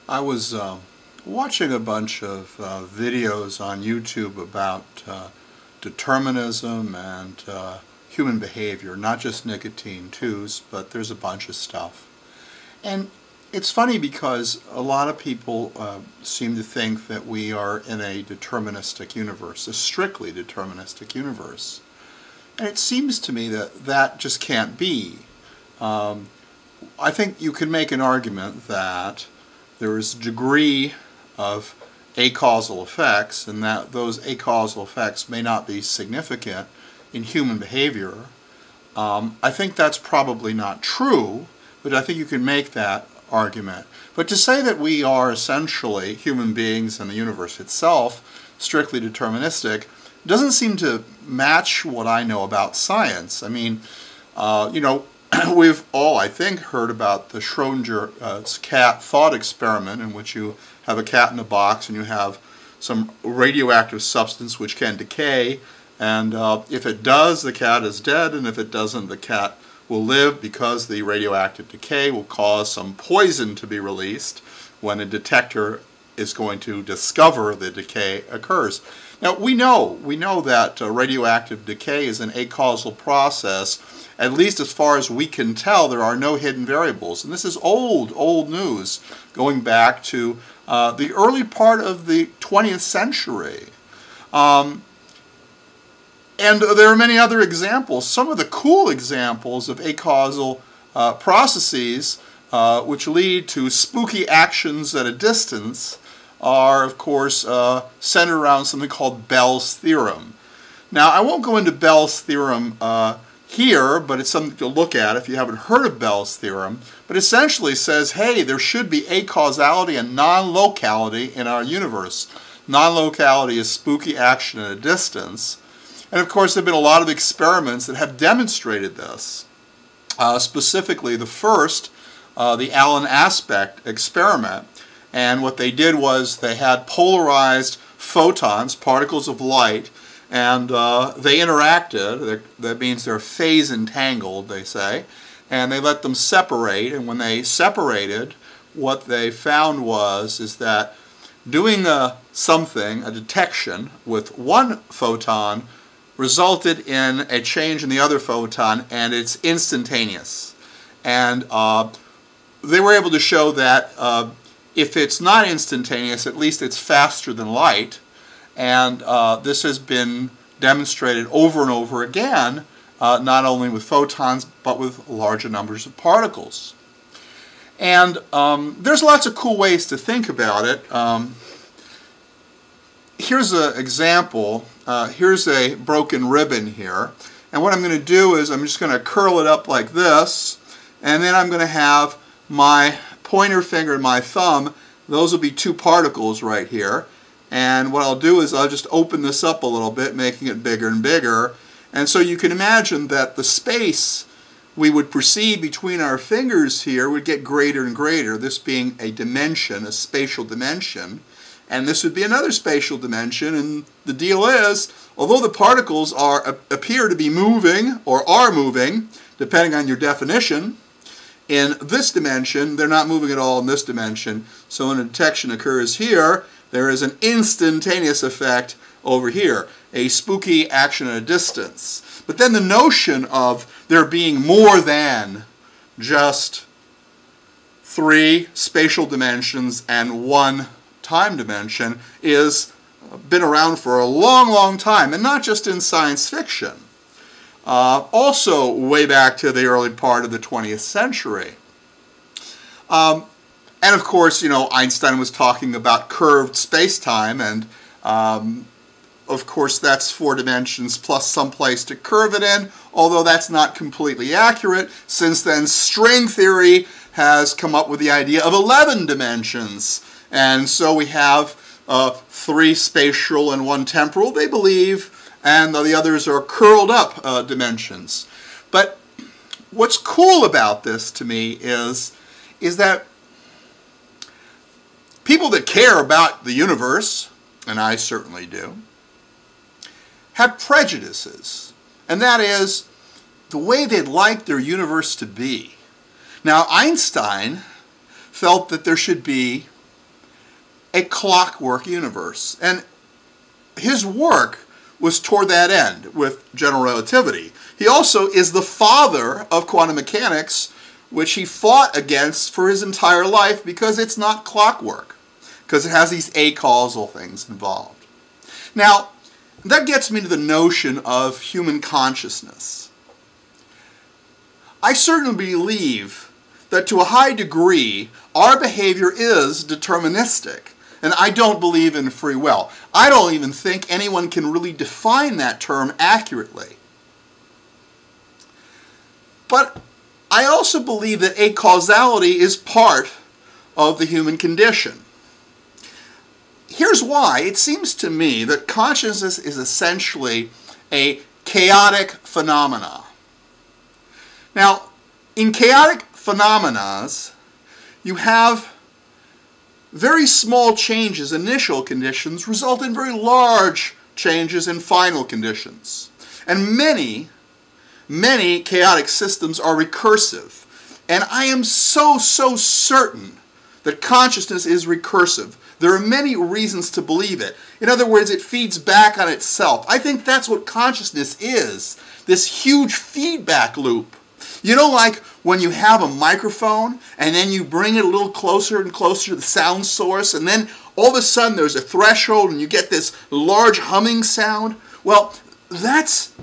I was watching a bunch of videos on YouTube about determinism and human behavior, not just nicotine twos, but there's a bunch of stuff. And it's funny because a lot of people seem to think that we are in a deterministic universe, a strictly deterministic universe. And it seems to me that that just can't be. I think you can make an argument that there is a degree of acausal effects, and that those acausal effects may not be significant in human behavior. I think that's probably not true, but I think you can make that argument. But to say that we are essentially human beings and the universe itself, strictly deterministic, doesn't seem to match what I know about science. I mean, you know, we've all, I think, heard about the Schrodinger's cat thought experiment, in which you have a cat in a box and you have some radioactive substance which can decay, and if it does, the cat is dead, and if it doesn't, the cat will live, because the radioactive decay will cause some poison to be released when a detector is going to discover the decay occurs. Now, we know that radioactive decay is an acausal process. At least as far as we can tell, there are no hidden variables. And this is old news, going back to the early part of the 20th century. And there are many other examples. Some of the cool examples of acausal processes which lead to spooky actions at a distance are, of course, centered around something called Bell's theorem. Now, I won't go into Bell's theorem here, but it's something to look at if you haven't heard of Bell's theorem. But essentially says, hey, there should be acausality and non-locality in our universe. Non-locality is spooky action at a distance. And of course, there have been a lot of experiments that have demonstrated this. Specifically, the first, the Alain Aspect experiment. And what they did was they had polarized photons, particles of light, and they interacted. That means they're phase entangled, they say. And they let them separate. And when they separated, what they found is that doing something, a detection, with one photon resulted in a change in the other photon, and it's instantaneous. And they were able to show that if it's not instantaneous, at least it's faster than light. And this has been demonstrated over and over again, not only with photons, but with larger numbers of particles. And there's lots of cool ways to think about it. Here's an example. Here's a broken ribbon here. And what I'm going to do is I'm just going to curl it up like this, and then I'm going to have my pointer finger and my thumb. Those will be two particles right here. And what I'll do is I'll just open this up a little bit, making it bigger and bigger. And so you can imagine that the space we would perceive between our fingers here would get greater and greater, this being a dimension, a spatial dimension. And this would be another spatial dimension. And the deal is, although the particles appear to be moving, or are moving, depending on your definition, in this dimension, they're not moving at all in this dimension. So when a detection occurs here, there is an instantaneous effect over here, a spooky action at a distance. But then the notion of there being more than just three spatial dimensions and one time dimension is been around for a long, long time, and not just in science fiction. Also way back to the early part of the 20th century. And of course, you know, Einstein was talking about curved space-time, and of course that's 4 dimensions plus some place to curve it in, although that's not completely accurate. Since then, string theory has come up with the idea of 11 dimensions. And so we have 3 spatial and 1 temporal, they believe, and the others are curled up dimensions. But what's cool about this to me is that people that care about the universe, and I certainly do, have prejudices. And that is the way they'd like their universe to be. Now, Einstein felt that there should be a clockwork universe. And his work was toward that end with general relativity. He also is the father of quantum mechanics, which he fought against for his entire life because it's not clockwork, because it has these acausal things involved. Now, that gets me to the notion of human consciousness. I certainly believe that to a high degree, our behavior is deterministic. And I don't believe in free will. I don't even think anyone can really define that term accurately. But I also believe that acausality is part of the human condition. Here's why. It seems to me that consciousness is essentially a chaotic phenomena. Now, in chaotic phenomena, you have very small changes, initial conditions, result in very large changes in final conditions. And many chaotic systems are recursive. And I am so certain that consciousness is recursive. There are many reasons to believe it. In other words, it feeds back on itself. I think that's what consciousness is, this huge feedback loop. You know, like when you have a microphone and then you bring it a little closer and closer to the sound source, and then all of a sudden there's a threshold and you get this large humming sound? Well, that's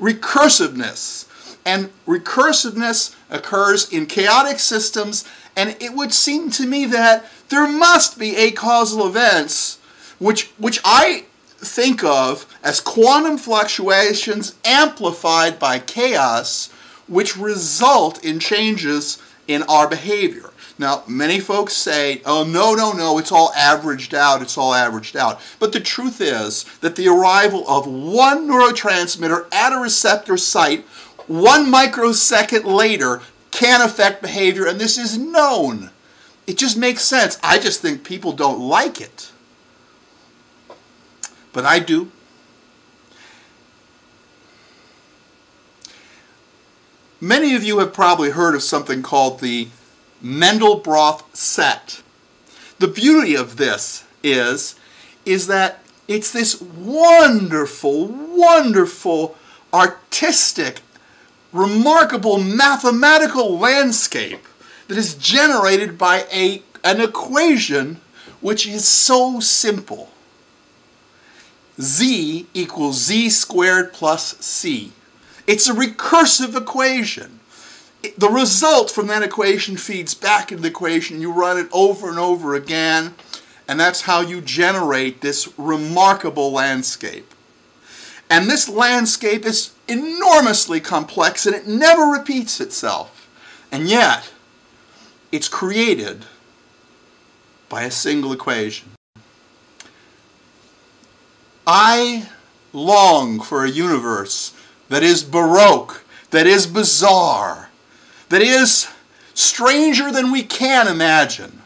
recursiveness. And recursiveness occurs in chaotic systems, and it would seem to me that there must be acausal events which I think of as quantum fluctuations amplified by chaos, which result in changes in our behavior. Now, many folks say, oh, no, it's all averaged out, it's all averaged out. But the truth is that the arrival of one neurotransmitter at a receptor site 1 microsecond later can affect behavior, and this is known. It just makes sense. I just think people don't like it. But I do. Many of you have probably heard of something called the Mandelbrot set. The beauty of this is that it's this wonderful, artistic, remarkable mathematical landscape that is generated by an equation which is so simple. Z equals z squared plus c. It's a recursive equation. The result from that equation feeds back into the equation. You run it over and over again, and that's how you generate this remarkable landscape. And this landscape is enormously complex, and it never repeats itself. And yet, it's created by a single equation. I long for a universe that is baroque, that is bizarre, that is stranger than we can imagine,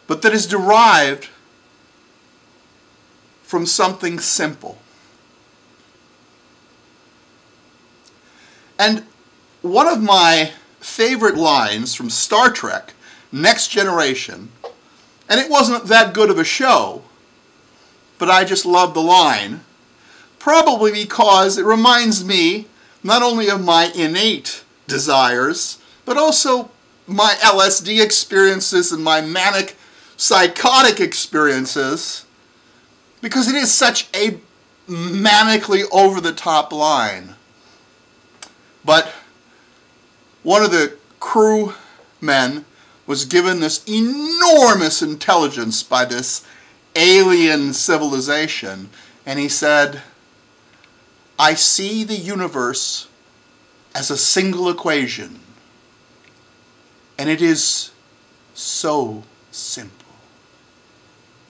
but that is derived from something simple. And one of my favorite lines from Star Trek, Next Generation, and it wasn't that good of a show, but I just love the line, probably because it reminds me not only of my innate desires, but also my LSD experiences and my manic psychotic experiences, because it is such a manically over-the-top line. But one of the crewmen was given this enormous intelligence by this alien civilization, and he said, I see the universe as a single equation, and it is so simple.